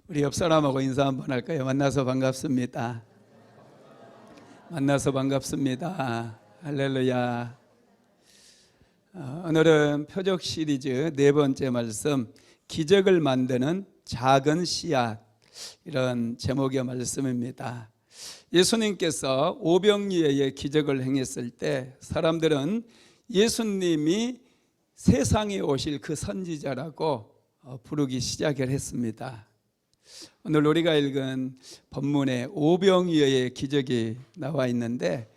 우리 옆 사람하고 인사 한번 할까요? 만나서 반갑습니다. 만나서 반갑습니다. 할렐루야. 오늘은 표적 시리즈 네 번째 말씀, 기적을 만드는 작은 씨앗, 이런 제목의 말씀입니다. 예수님께서 오병이어의 기적을 행했을 때 사람들은 예수님이 세상에 오실 그 선지자라고 부르기 시작을 했습니다. 오늘 우리가 읽은 본문에 오병이어의 기적이 나와 있는데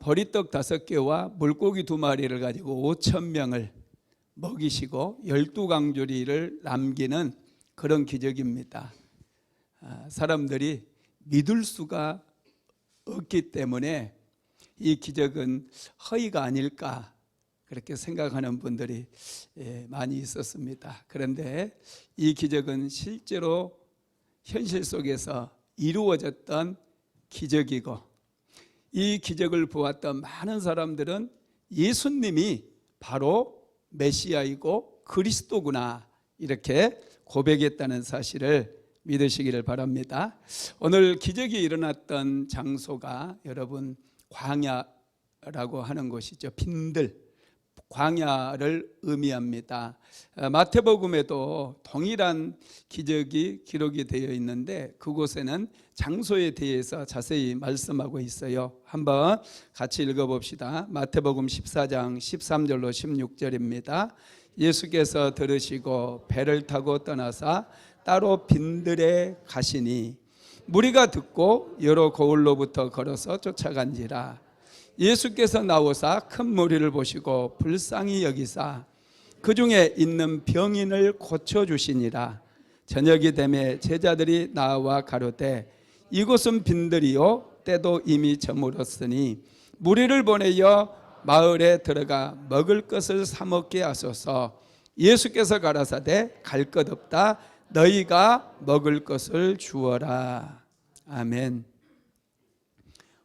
보리떡 5개와 물고기 2마리를 가지고 5,000명을 먹이시고 12강주리를 남기는 그런 기적입니다. 사람들이 믿을 수가 없기 때문에 이 기적은 허위가 아닐까 그렇게 생각하는 분들이 많이 있었습니다. 그런데 이 기적은 실제로 현실 속에서 이루어졌던 기적이고, 이 기적을 보았던 많은 사람들은 예수님이 바로 메시아이고 그리스도구나 이렇게 고백했다는 사실을 믿으시기를 바랍니다. 오늘 기적이 일어났던 장소가 여러분 광야라고 하는 곳이죠. 빈들, 광야를 의미합니다. 마태복음에도 동일한 기적이 기록이 되어 있는데 그곳에는 장소에 대해서 자세히 말씀하고 있어요. 한번 같이 읽어봅시다. 마태복음 14장 13절로 16절입니다. 예수께서 들으시고 배를 타고 떠나사 따로 빈들에 가시니 무리가 듣고 여러 고을로부터 걸어서 쫓아간지라. 예수께서 나오사 큰 무리를 보시고 불쌍히 여기사 그 중에 있는 병인을 고쳐주시니라. 저녁이 되매 제자들이 나와 가로되 이곳은 빈들이요 때도 이미 저물었으니 무리를 보내어 마을에 들어가 먹을 것을 사 먹게 하소서. 예수께서 가라사대 갈 것 없다. 너희가 먹을 것을 주어라. 아멘.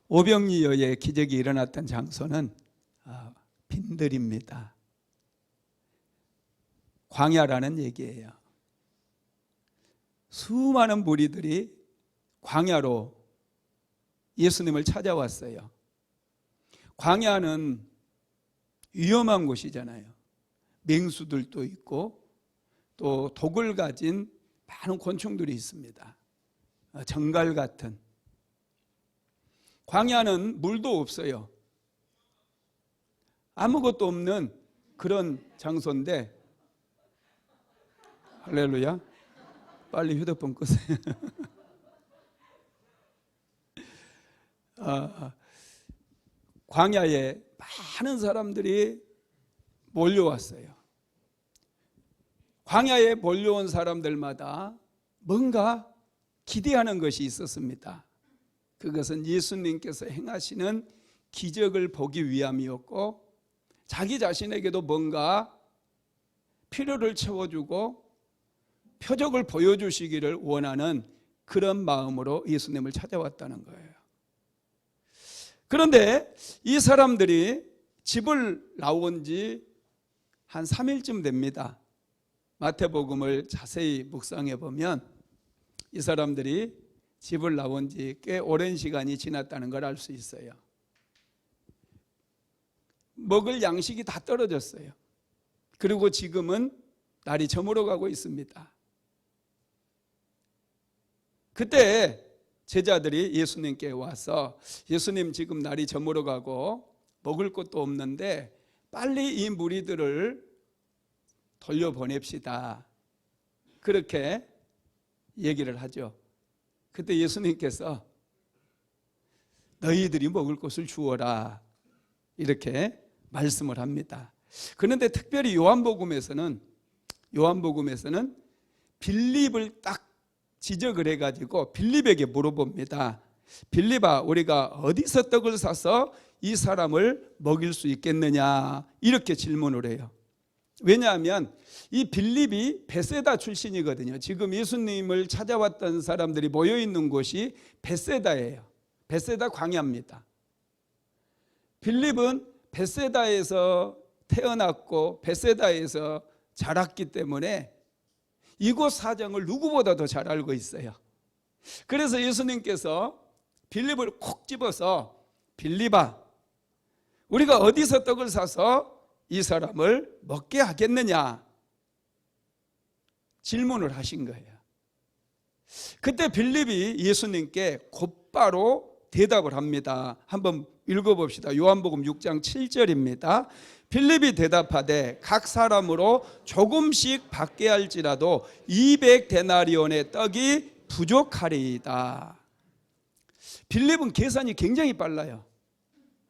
오병이어의 기적이 일어났던 장소는 빈들입니다. 광야라는 얘기예요. 수많은 무리들이 광야로 예수님을 찾아왔어요. 광야는 위험한 곳이잖아요. 맹수들도 있고 또 독을 가진 많은 곤충들이 있습니다. 정갈 같은. 광야는 물도 없어요. 아무것도 없는 그런 장소인데, 할렐루야, 빨리 휴대폰 끄세요. 광야에 많은 사람들이 몰려왔어요. 광야에 몰려온 사람들마다 뭔가 기대하는 것이 있었습니다. 그것은 예수님께서 행하시는 기적을 보기 위함이었고, 자기 자신에게도 뭔가 필요를 채워주고 표적을 보여주시기를 원하는 그런 마음으로 예수님을 찾아왔다는 거예요. 그런데 이 사람들이 집을 나온 지 한 3일쯤 됩니다. 마태복음을 자세히 묵상해 보면 이 사람들이 집을 나온 지 꽤 오랜 시간이 지났다는 걸 알 수 있어요. 먹을 양식이 다 떨어졌어요. 그리고 지금은 날이 저물어 가고 있습니다. 그때 제자들이 예수님께 와서 예수님, 지금 날이 저물어 가고 먹을 것도 없는데 빨리 이 무리들을 돌려보냅시다. 그렇게 얘기를 하죠. 그때 예수님께서 너희들이 먹을 것을 주어라 이렇게 말씀을 합니다. 그런데 특별히 요한복음에서는 빌립을 딱 지적을 해가지고 빌립에게 물어봅니다. 빌립아, 우리가 어디서 떡을 사서 이 사람을 먹일 수 있겠느냐 이렇게 질문을 해요. 왜냐하면 이 빌립이 베세다 출신이거든요. 지금 예수님을 찾아왔던 사람들이 모여있는 곳이 베세다예요. 베세다 광야입니다. 빌립은 베세다에서 태어났고 베세다에서 자랐기 때문에 이곳 사정을 누구보다도 잘 알고 있어요. 그래서 예수님께서 빌립을 콕 집어서 빌립아, 우리가 어디서 떡을 사서 이 사람을 먹게 하겠느냐 질문을 하신 거예요. 그때 빌립이 예수님께 곧바로 대답을 합니다. 한번 읽어봅시다. 요한복음 6장 7절입니다. 빌립이 대답하되 각 사람으로 조금씩 받게 할지라도 200데나리온의 떡이 부족하리이다. 빌립은 계산이 굉장히 빨라요.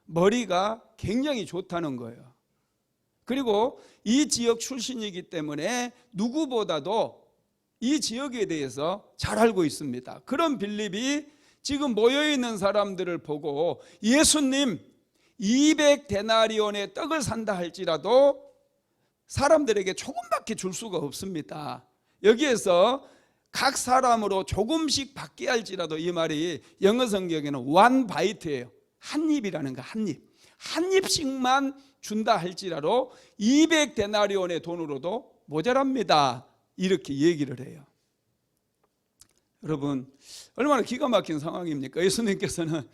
머리가 굉장히 좋다는 거예요. 그리고 이 지역 출신이기 때문에 누구보다도 이 지역에 대해서 잘 알고 있습니다. 그런 빌립이 지금 모여있는 사람들을 보고 예수님 200데나리온의 떡을 산다 할지라도 사람들에게 조금밖에 줄 수가 없습니다. 여기에서 각 사람으로 조금씩 받게 할지라도, 이 말이 영어 성경에는 one bite예요. 한 입이라는 거, 한 입. 한 입씩만 준다 할지라도 200데나리온의 돈으로도 모자랍니다. 이렇게 얘기를 해요. 여러분, 얼마나 기가 막힌 상황입니까? 예수님께서는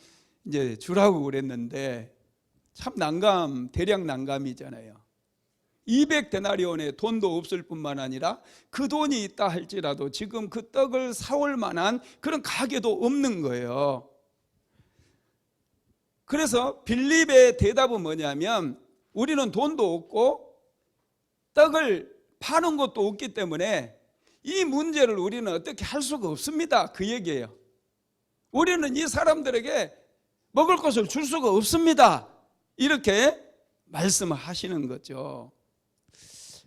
이제 주라고 그랬는데 참 대량 난감이잖아요. 200데나리온의 돈도 없을 뿐만 아니라 그 돈이 있다 할지라도 지금 그 떡을 사올 만한 그런 가게도 없는 거예요. 그래서 빌립의 대답은 뭐냐면, 우리는 돈도 없고 떡을 파는 것도 없기 때문에 이 문제를 우리는 어떻게 할 수가 없습니다. 그 얘기예요. 우리는 이 사람들에게 먹을 것을 줄 수가 없습니다. 이렇게 말씀하시는 거죠.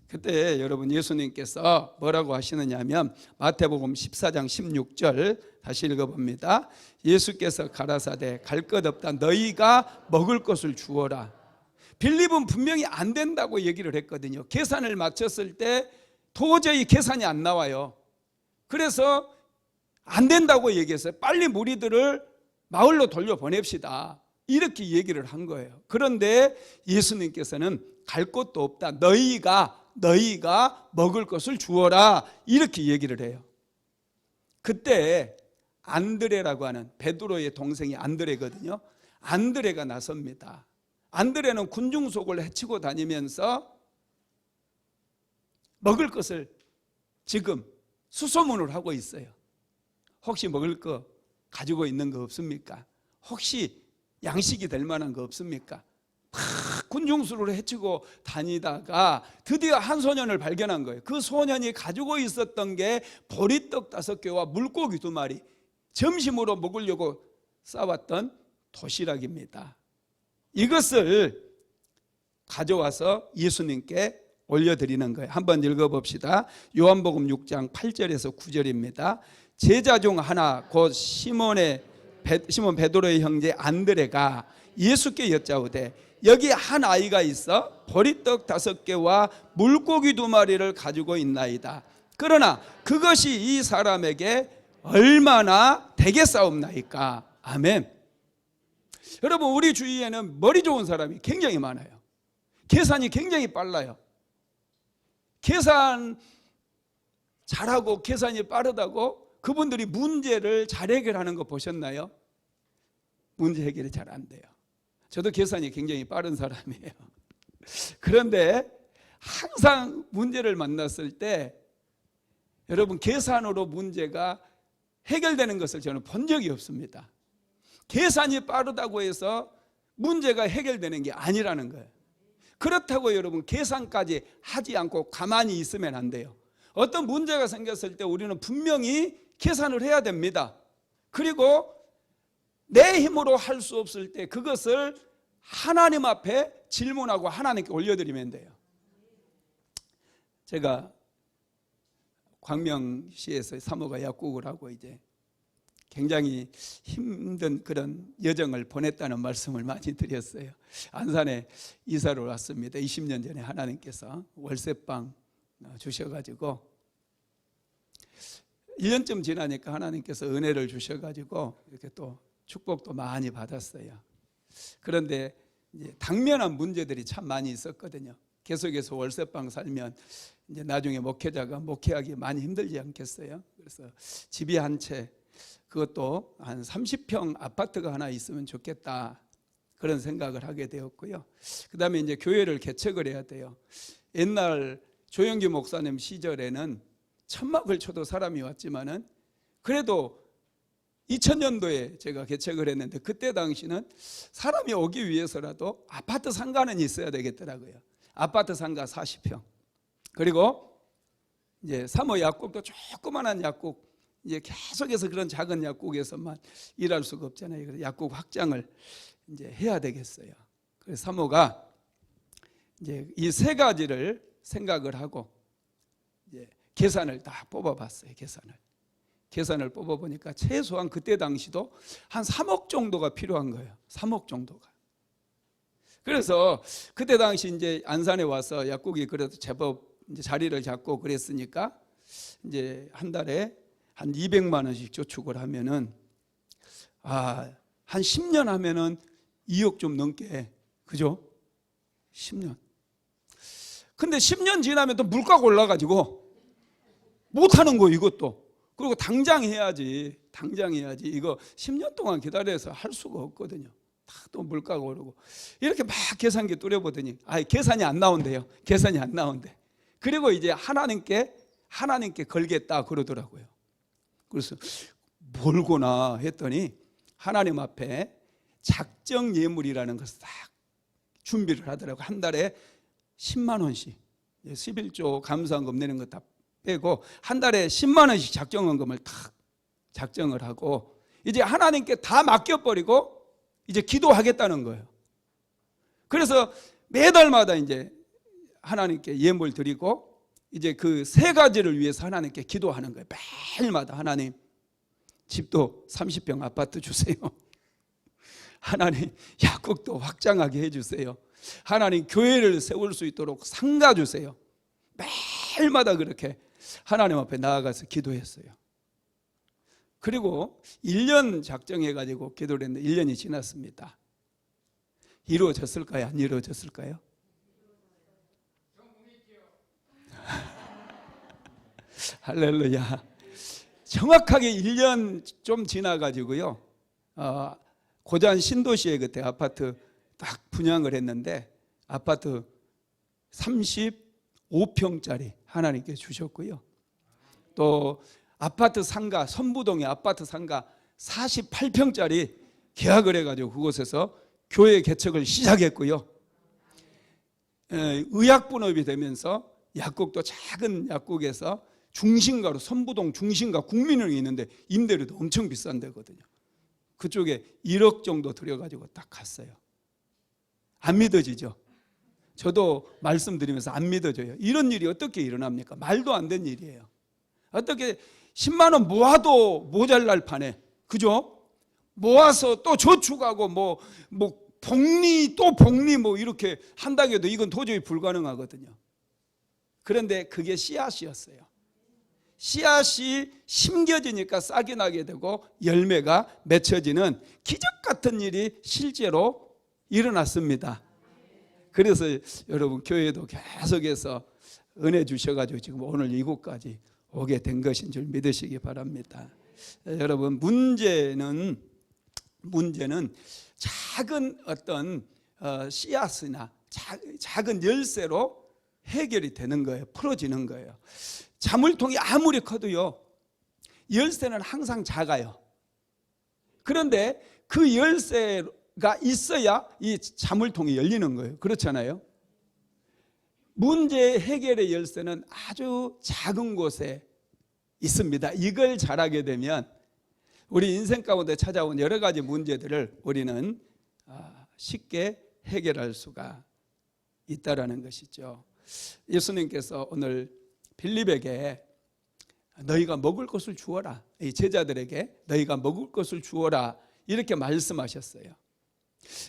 그때 여러분 예수님께서 뭐라고 하시느냐 하면 마태복음 14장 16절 다시 읽어봅니다. 예수께서 가라사대 갈 것 없다 너희가 먹을 것을 주어라. 빌립은 분명히 안 된다고 얘기를 했거든요. 계산을 마쳤을 때 도저히 계산이 안 나와요. 그래서 안 된다고 얘기했어요. 빨리 무리들을 마을로 돌려보냅시다. 이렇게 얘기를 한 거예요. 그런데 예수님께서는 갈 곳도 없다. 너희가 먹을 것을 주어라. 이렇게 얘기를 해요. 그때 안드레라고 하는 베드로의 동생이 안드레거든요. 안드레가 나섭니다. 안드레는 군중 속을 헤치고 다니면서 먹을 것을 지금 수소문을 하고 있어요. 혹시 먹을 거 가지고 있는 거 없습니까? 혹시 양식이 될 만한 거 없습니까? 막 군중수를 헤치고 다니다가 드디어 한 소년을 발견한 거예요. 그 소년이 가지고 있었던 게 보리떡 5개와 물고기 2마리, 점심으로 먹으려고 싸왔던 도시락입니다. 이것을 가져와서 예수님께 올려드리는 거예요. 한번 읽어봅시다. 요한복음 6장 8절에서 9절입니다. 제자 중 하나 곧 시몬 베드로의 형제 안드레가 예수께 여짜오되 여기 한 아이가 있어 보리떡 5개와 물고기 2마리를 가지고 있나이다. 그러나 그것이 이 사람에게 얼마나 되겠사옵나이까. 아멘. 여러분, 우리 주위에는 머리 좋은 사람이 굉장히 많아요. 계산이 굉장히 빨라요. 계산 잘하고 계산이 빠르다고 그분들이 문제를 잘 해결하는 거 보셨나요? 문제 해결이 잘 안 돼요. 저도 계산이 굉장히 빠른 사람이에요. 그런데 항상 문제를 만났을 때 여러분, 계산으로 문제가 해결되는 것을 저는 본 적이 없습니다. 계산이 빠르다고 해서 문제가 해결되는 게 아니라는 거예요. 그렇다고 여러분 계산까지 하지 않고 가만히 있으면 안 돼요. 어떤 문제가 생겼을 때 우리는 분명히 계산을 해야 됩니다. 그리고 내 힘으로 할 수 없을 때 그것을 하나님 앞에 질문하고 하나님께 올려드리면 돼요. 제가 광명시에서 사모가 약국을 하고 이제 굉장히 힘든 그런 여정을 보냈다는 말씀을 많이 드렸어요. 안산에 이사를 왔습니다. 20년 전에 하나님께서 월세방 주셔가지고 1년쯤 지나니까 하나님께서 은혜를 주셔가지고 이렇게 또 축복도 많이 받았어요. 그런데 이제 당면한 문제들이 참 많이 있었거든요. 계속해서 월세방 살면 이제 나중에 목회자가 목회하기 많이 힘들지 않겠어요? 그래서 집이 한 채, 그것도 한 30평 아파트가 하나 있으면 좋겠다, 그런 생각을 하게 되었고요. 그 다음에 이제 교회를 개척을 해야 돼요. 옛날 조영기 목사님 시절에는 천막을 쳐도 사람이 왔지만은 그래도 2000년도에 제가 개척을 했는데 그때 당시는 사람이 오기 위해서라도 아파트 상가는 있어야 되겠더라고요. 아파트 상가 40평. 그리고 이제 사모 약국도 조그만한 약국, 이제 계속해서 그런 작은 약국에서만 일할 수가 없잖아요. 그래서 약국 확장을 이제 해야 되겠어요. 그래서 사모가 이제 이 세 가지를 생각을 하고 이제 계산을 다 뽑아봤어요. 계산을 뽑아보니까 최소한 그때 당시도 한 3억 정도가 필요한 거예요. 3억 정도가. 그래서 그때 당시 이제 안산에 와서 약국이 그래도 제법 이제 자리를 잡고 그랬으니까 이제 한 달에 한 200만 원씩 저축을 하면은 한 10년 하면은 2억 좀 넘게, 그죠? 10년. 근데 10년 지나면 또 물가가 올라가지고 못하는 거예요, 이것도. 그리고 당장 해야지. 이거 10년 동안 기다려서 할 수가 없거든요. 다 또 물가가 오르고. 이렇게 막 계산기 뚫어보더니 계산이 안 나온대요. 계산이 안 나온대. 그리고 이제 하나님께 걸겠다 그러더라고요. 그래서 뭘거나 했더니 하나님 앞에 작정 예물이라는 것을 딱 준비를 하더라고요. 한 달에 10만 원씩 11조 감사헌금 내는 거 다 빼고 한 달에 10만 원씩 작정헌금을 딱 작정을 하고 이제 하나님께 다 맡겨버리고 이제 기도하겠다는 거예요. 그래서 매달마다 이제 하나님께 예물 드리고 이제 그 세 가지를 위해서 하나님께 기도하는 거예요. 매일마다 하나님, 집도 30평 아파트 주세요. 하나님, 약국도 확장하게 해주세요. 하나님, 교회를 세울 수 있도록 상가 주세요. 매일마다 그렇게 하나님 앞에 나아가서 기도했어요. 그리고 1년 작정해가지고 기도를 했는데 1년이 지났습니다. 이루어졌을까요? 안 이루어졌을까요? 할렐루야. 정확하게 1년 좀 지나가지고요, 고잔 신도시에 그때 아파트 딱 분양을 했는데 아파트 35평짜리 하나님께 주셨고요. 또 아파트 상가, 선부동의 아파트 상가 48평짜리 계약을 해가지고 그곳에서 교회 개척을 시작했고요. 의약분업이 되면서 약국도 작은 약국에서 중심가로, 선부동 중심가 국민은행이 있는데 임대료도 엄청 비싼 데거든요. 그쪽에 1억 정도 들여가지고 딱 갔어요. 안 믿어지죠? 저도 말씀드리면서 안 믿어져요. 이런 일이 어떻게 일어납니까? 말도 안 되는 일이에요. 어떻게 10만 원 모아도 모자랄 판에, 그죠? 모아서 또 저축하고 뭐 복리 또 복리 뭐 이렇게 한다고 해도 이건 도저히 불가능하거든요. 그런데 그게 씨앗이었어요. 씨앗이 심겨지니까 싹이 나게 되고 열매가 맺혀지는 기적 같은 일이 실제로 일어났습니다. 그래서 여러분 교회도 계속해서 은혜 주셔가지고 지금 오늘 이곳까지 오게 된 것인 줄 믿으시기 바랍니다. 여러분, 문제는 작은 어떤 씨앗이나 작은 열쇠로 해결이 되는 거예요. 풀어지는 거예요. 자물통이 아무리 커도요, 열쇠는 항상 작아요. 그런데 그 열쇠가 있어야 이 자물통이 열리는 거예요. 그렇잖아요. 문제 해결의 열쇠는 아주 작은 곳에 있습니다. 이걸 잘하게 되면 우리 인생 가운데 찾아온 여러 가지 문제들을 우리는 쉽게 해결할 수가 있다라는 것이죠. 예수님께서 오늘 빌립에게 너희가 먹을 것을 주어라, 이 제자들에게 너희가 먹을 것을 주어라 이렇게 말씀하셨어요.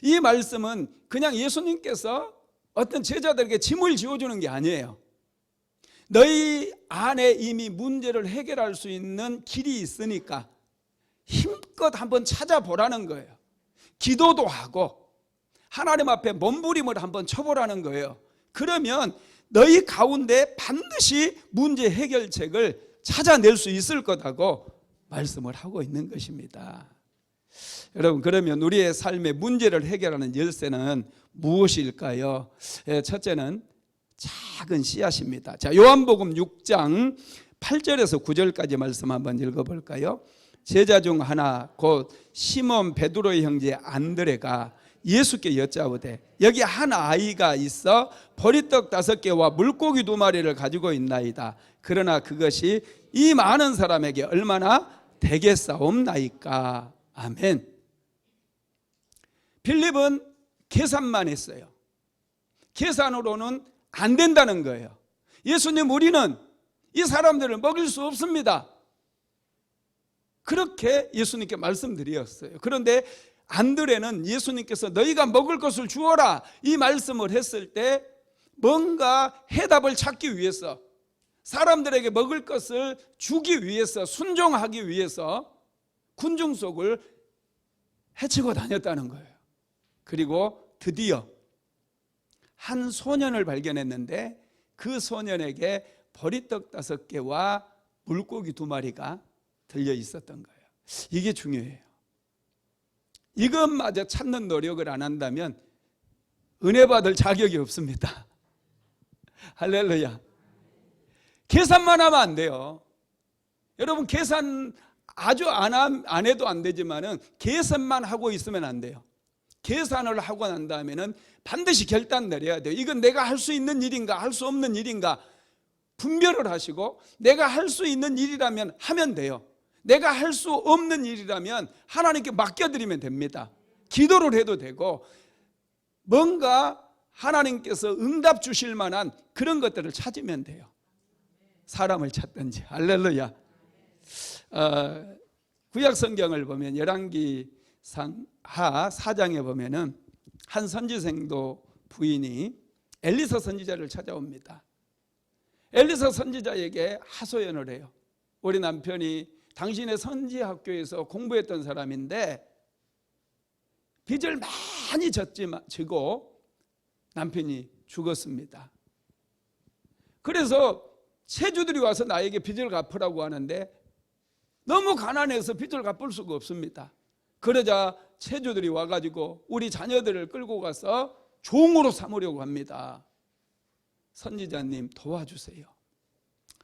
이 말씀은 그냥 예수님께서 어떤 제자들에게 짐을 지어주는 게 아니에요. 너희 안에 이미 문제를 해결할 수 있는 길이 있으니까 힘껏 한번 찾아보라는 거예요. 기도도 하고 하나님 앞에 몸부림을 한번 쳐보라는 거예요. 그러면 너희 가운데 반드시 문제 해결책을 찾아낼 수 있을 거라고 말씀을 하고 있는 것입니다. 여러분, 그러면 우리의 삶의 문제를 해결하는 열쇠는 무엇일까요? 첫째는 작은 씨앗입니다. 자, 요한복음 6장 8절에서 9절까지 말씀 한번 읽어볼까요? 제자 중 하나 곧 시몬 베드로의 형제 안드레가 예수께 여짜오되 여기 한 아이가 있어 보리떡 5개와 물고기 2마리를 가지고 있나이다. 그러나 그것이 이 많은 사람에게 얼마나 되겠사옵나이까. 아멘. 빌립은 계산만 했어요. 계산으로는 안 된다는 거예요. 예수님, 우리는 이 사람들을 먹일 수 없습니다. 그렇게 예수님께 말씀드렸어요. 그런데 안드레는 예수님께서 너희가 먹을 것을 주어라 이 말씀을 했을 때 뭔가 해답을 찾기 위해서, 사람들에게 먹을 것을 주기 위해서, 순종하기 위해서 군중 속을 헤치고 다녔다는 거예요. 그리고 드디어 한 소년을 발견했는데 그 소년에게 보리떡 5개와 물고기 2마리가 들려 있었던 거예요. 이게 중요해요. 이것마저 찾는 노력을 안 한다면 은혜 받을 자격이 없습니다. 할렐루야. 계산만 하면 안 돼요. 여러분, 계산 아주 안 해도 안 되지만은 계산만 하고 있으면 안 돼요. 계산을 하고 난 다음에는 반드시 결단 내려야 돼요. 이건 내가 할 수 있는 일인가 할 수 없는 일인가 분별을 하시고, 내가 할 수 있는 일이라면 하면 돼요. 내가 할 수 없는 일이라면 하나님께 맡겨드리면 됩니다. 기도를 해도 되고, 뭔가 하나님께서 응답 주실 만한 그런 것들을 찾으면 돼요. 사람을 찾든지. 할렐루야. 구약 성경을 보면 열왕기상 하 4장에 보면은 한 선지생도 부인이 엘리사 선지자를 찾아옵니다. 엘리사 선지자에게 하소연을 해요. 우리 남편이 당신의 선지학교에서 공부했던 사람인데 빚을 많이 지고 남편이 죽었습니다. 그래서 채주들이 와서 나에게 빚을 갚으라고 하는데 너무 가난해서 빚을 갚을 수가 없습니다. 그러자 채주들이 와가지고 우리 자녀들을 끌고 가서 종으로 삼으려고 합니다. 선지자님 도와주세요.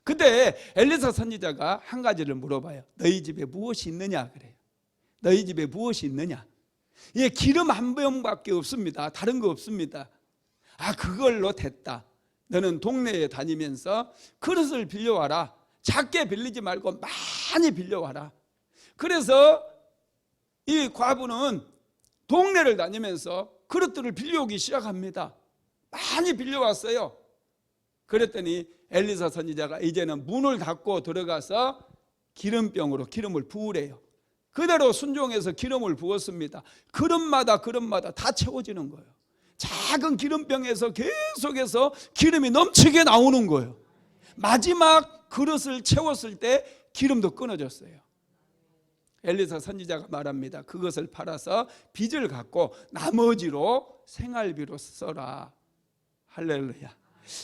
그때 엘리사 선지자가 한 가지를 물어봐요. 너희 집에 무엇이 있느냐 그래요. 너희 집에 무엇이 있느냐. 예, 기름 한 병밖에 없습니다. 다른 거 없습니다. 아, 그걸로 됐다. 너는 동네에 다니면서 그릇을 빌려와라. 작게 빌리지 말고 많이 빌려와라. 그래서 이 과부는 동네를 다니면서 그릇들을 빌려오기 시작합니다. 많이 빌려왔어요. 그랬더니 엘리사 선지자가 이제는 문을 닫고 들어가서 기름병으로 기름을 부으래요. 그대로 순종해서 기름을 부었습니다. 그릇마다 다 채워지는 거예요. 작은 기름병에서 계속해서 기름이 넘치게 나오는 거예요. 마지막 그릇을 채웠을 때 기름도 끊어졌어요. 엘리사 선지자가 말합니다. 그것을 팔아서 빚을 갚고 나머지로 생활비로 써라. 할렐루야.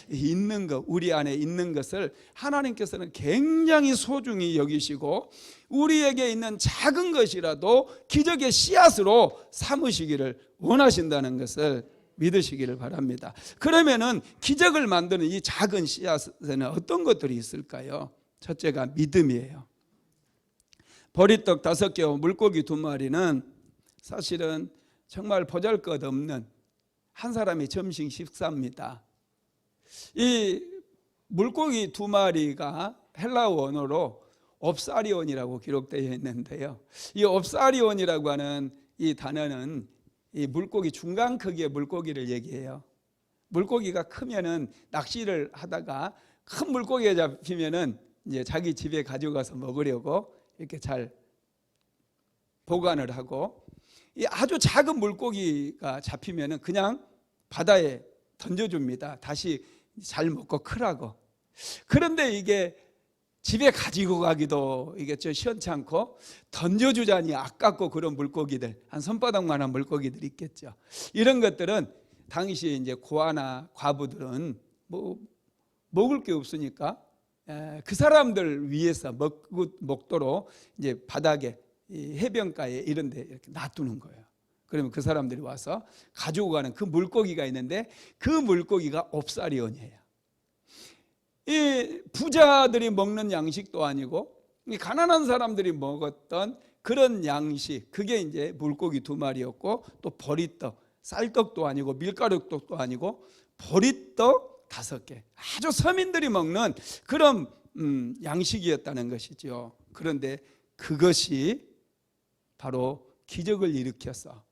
있는 것, 우리 안에 있는 것을 하나님께서는 굉장히 소중히 여기시고 우리에게 있는 작은 것이라도 기적의 씨앗으로 삼으시기를 원하신다는 것을 믿으시기를 바랍니다. 그러면은 기적을 만드는 이 작은 씨앗에는 어떤 것들이 있을까요? 첫째가 믿음이에요. 보리떡 5개와 물고기 2마리는 사실은 정말 보잘것없는 한 사람의 점심 식사입니다. 이 물고기 2마리가 헬라어 원어로 옵사리온이라고 기록되어 있는데요. 이 옵사리온이라고 하는 이 단어는 이 물고기 중간 크기의 물고기를 얘기해요. 물고기가 크면은 낚시를 하다가 큰 물고기가 잡히면은 이제 자기 집에 가져가서 먹으려고 이렇게 잘 보관을 하고, 이 아주 작은 물고기가 잡히면은 그냥 바다에 던져줍니다. 다시 잘 먹고 크라고. 그런데 이게 집에 가지고 가기도 이게 좀 시원찮고 던져주자니 아깝고 그런 물고기들, 한 손바닥만한 물고기들이 있겠죠. 이런 것들은 당시에 이제 고아나 과부들은 뭐 먹을 게 없으니까 그 사람들 위해서 먹도록 이제 바닥에 이 해변가에 이런 데 이렇게 놔두는 거예요. 그러면 그 사람들이 와서 가지고 가는 그 물고기가 있는데 그 물고기가 옵사리온이에요. 이 부자들이 먹는 양식도 아니고 이 가난한 사람들이 먹었던 그런 양식, 그게 이제 물고기 2마리였고 또 보리떡, 쌀떡도 아니고 밀가루떡도 아니고 보리떡 5개, 아주 서민들이 먹는 그런 양식이었다는 것이죠. 그런데 그것이 바로 기적을 일으켰어.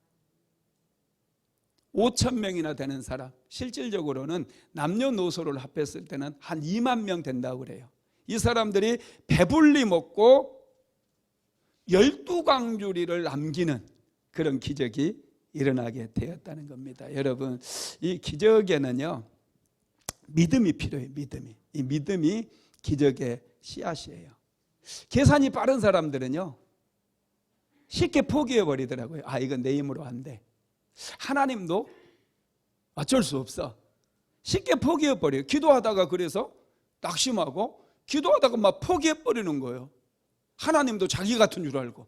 5,000명이나 되는 사람, 실질적으로는 남녀노소를 합했을 때는 한 2만 명 된다고 그래요. 이 사람들이 배불리 먹고 12광주리를 남기는 그런 기적이 일어나게 되었다는 겁니다. 여러분, 이 기적에는요 믿음이 필요해요. 이 믿음이 기적의 씨앗이에요. 계산이 빠른 사람들은요 쉽게 포기해 버리더라고요. 이건 내 힘으로 안 돼. 하나님도 어쩔 수 없어. 쉽게 포기해 버려요. 기도하다가 그래서 낙심하고 기도하다가 막 포기해 버리는 거예요. 하나님도 자기 같은 줄 알고.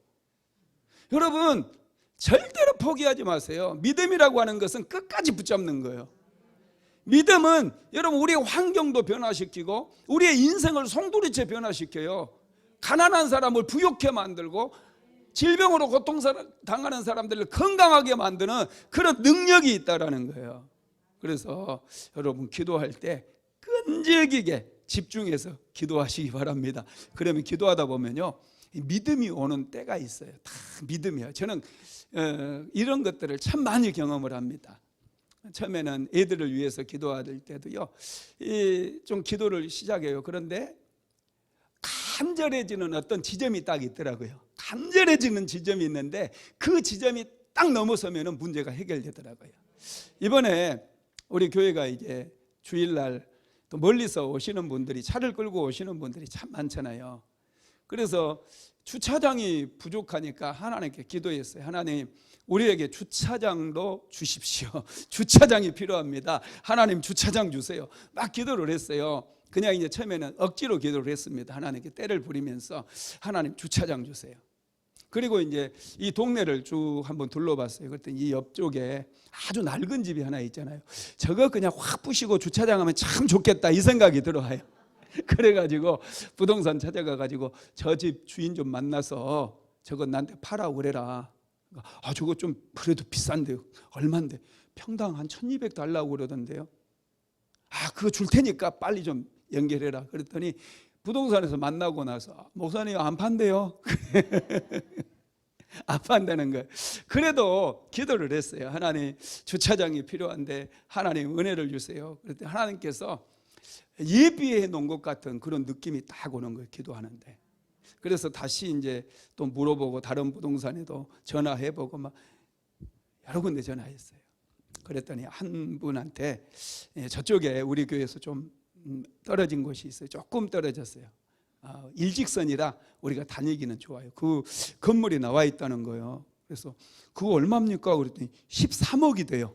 여러분, 절대로 포기하지 마세요. 믿음이라고 하는 것은 끝까지 붙잡는 거예요. 믿음은 여러분 우리의 환경도 변화시키고 우리의 인생을 송두리째 변화시켜요. 가난한 사람을 부욕해 만들고 질병으로 고통당하는 사람들을 건강하게 만드는 그런 능력이 있다라는 거예요. 그래서 여러분 기도할 때 끈질기게 집중해서 기도하시기 바랍니다. 그러면 기도하다 보면요 믿음이 오는 때가 있어요. 다 믿음이에요. 저는 이런 것들을 참 많이 경험을 합니다. 처음에는 애들을 위해서 기도할 때도요 좀 기도를 시작해요. 그런데 간절해지는 어떤 지점이 딱 있더라고요. 간절해지는 지점이 있는데 그 지점이 딱 넘어서면 문제가 해결되더라고요. 이번에 우리 교회가 이제 주일날 또 멀리서 오시는 분들이, 차를 끌고 오시는 분들이 참 많잖아요. 그래서 주차장이 부족하니까 하나님께 기도했어요. 하나님, 우리에게 주차장도 주십시오. 주차장이 필요합니다. 하나님 주차장 주세요. 막 기도를 했어요. 그냥 이제 처음에는 억지로 기도를 했습니다. 하나님께 때를 부리면서 하나님 주차장 주세요. 그리고 이제 이 동네를 쭉 한번 둘러봤어요. 그랬더니 이 옆쪽에 아주 낡은 집이 하나 있잖아요. 저거 그냥 확 부시고 주차장하면 참 좋겠다 이 생각이 들어와요. 그래가지고 부동산 찾아가가지고 저 집 주인 좀 만나서 저거 나한테 팔라고 그래라. 저거 좀 그래도 비싼데요. 얼만데? 평당 한 1,200 달라고 그러던데요. 그거 줄 테니까 빨리 좀 연결해라. 그랬더니 부동산에서 만나고 나서 목사님 안 판대요. 안 판다는 거예요. 그래도 기도를 했어요. 하나님 주차장이 필요한데 하나님 은혜를 주세요. 그랬더니 하나님께서 예비해 놓은 것 같은 그런 느낌이 딱 오는 거예요. 기도하는데. 그래서 다시 이제 또 물어보고 다른 부동산에도 전화해보고 막 여러 군데 전화했어요. 그랬더니 한 분한테 저쪽에 우리 교회에서 좀 떨어진 곳이 있어요. 조금 떨어졌어요. 일직선이라 우리가 다니기는 좋아요. 그 건물이 나와 있다는 거예요. 그래서 그거 얼마입니까? 그랬더니 13억이 돼요.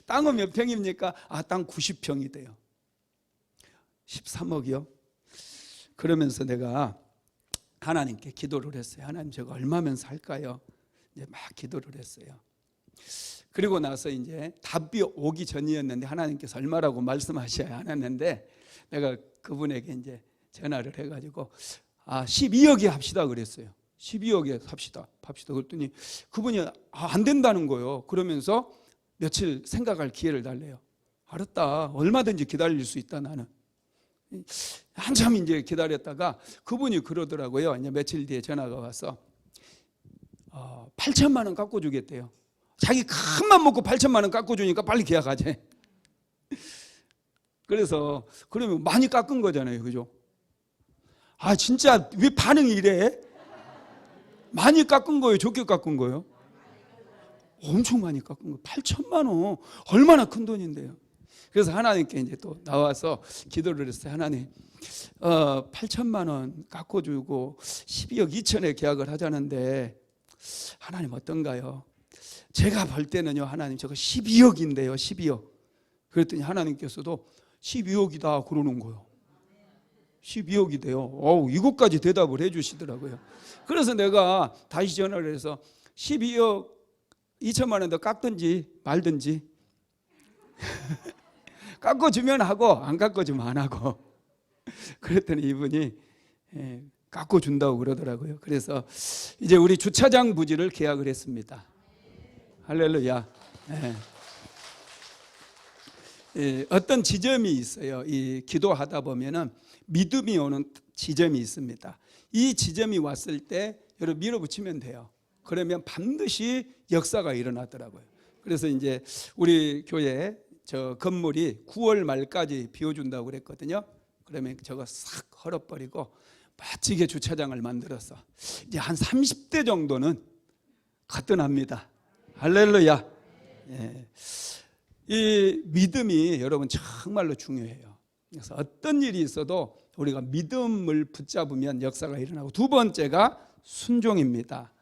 땅은 몇 평입니까? 땅 90평이 돼요. 13억이요? 그러면서 내가 하나님께 기도를 했어요. 하나님 저거 얼마면 살까요? 이제 막 기도를 했어요. 그리고 나서 이제 답이 오기 전이었는데 하나님께서 얼마라고 말씀하셔야 하는데 내가 그분에게 이제 전화를 해가지고 12억에 합시다 그랬어요. 12억에 삽시다. 그랬더니 그분이 안 된다는 거예요. 그러면서 며칠 생각할 기회를 달래요. 알았다. 얼마든지 기다릴 수 있다 나는. 한참 이제 기다렸다가 그분이 그러더라고요. 이제 며칠 뒤에 전화가 와서 8천만 원 깎아주겠대요. 자기 큰 맘 먹고 8천만 원 깎아주니까 빨리 계약하지. 그래서 그러면 많이 깎은 거잖아요. 그죠? 진짜 왜 반응이 이래? 많이 깎은 거예요? 적게 깎은 거예요? 엄청 많이 깎은 거예요. 8천만 원. 얼마나 큰 돈인데요. 그래서 하나님께 이제 또 나와서 기도를 했어요. 하나님 8천만 원 깎아주고 12억 2천에 계약을 하자는데 하나님 어떤가요? 제가 볼 때는요, 하나님 저거 12억인데요, 12억. 그랬더니 하나님께서도 12억이다 그러는 거예요. 12억이 돼요. 이것까지 대답을 해주시더라고요. 그래서 내가 다시 전화를 해서 12억 2천만 원 더 깎든지 말든지 깎아주면 하고 안 깎아주면 안 하고. 그랬더니 이분이 깎아준다고 그러더라고요. 그래서 이제 우리 주차장 부지를 계약을 했습니다. 할렐루야. 어떤 지점이 있어요. 이 기도하다 보면은 믿음이 오는 지점이 있습니다. 이 지점이 왔을 때 여러분 밀어붙이면 돼요. 그러면 반드시 역사가 일어나더라고요. 그래서 이제 우리 교회 저 건물이 9월 말까지 비워준다고 그랬거든요. 그러면 저거 싹 헐어버리고 멋지게 주차장을 만들어서 이제 한 30대 정도는 거뜬합니다. 할렐루야. 이 믿음이 여러분 정말로 중요해요. 그래서 어떤 일이 있어도 우리가 믿음을 붙잡으면 역사가 일어나고, 두 번째가 순종입니다.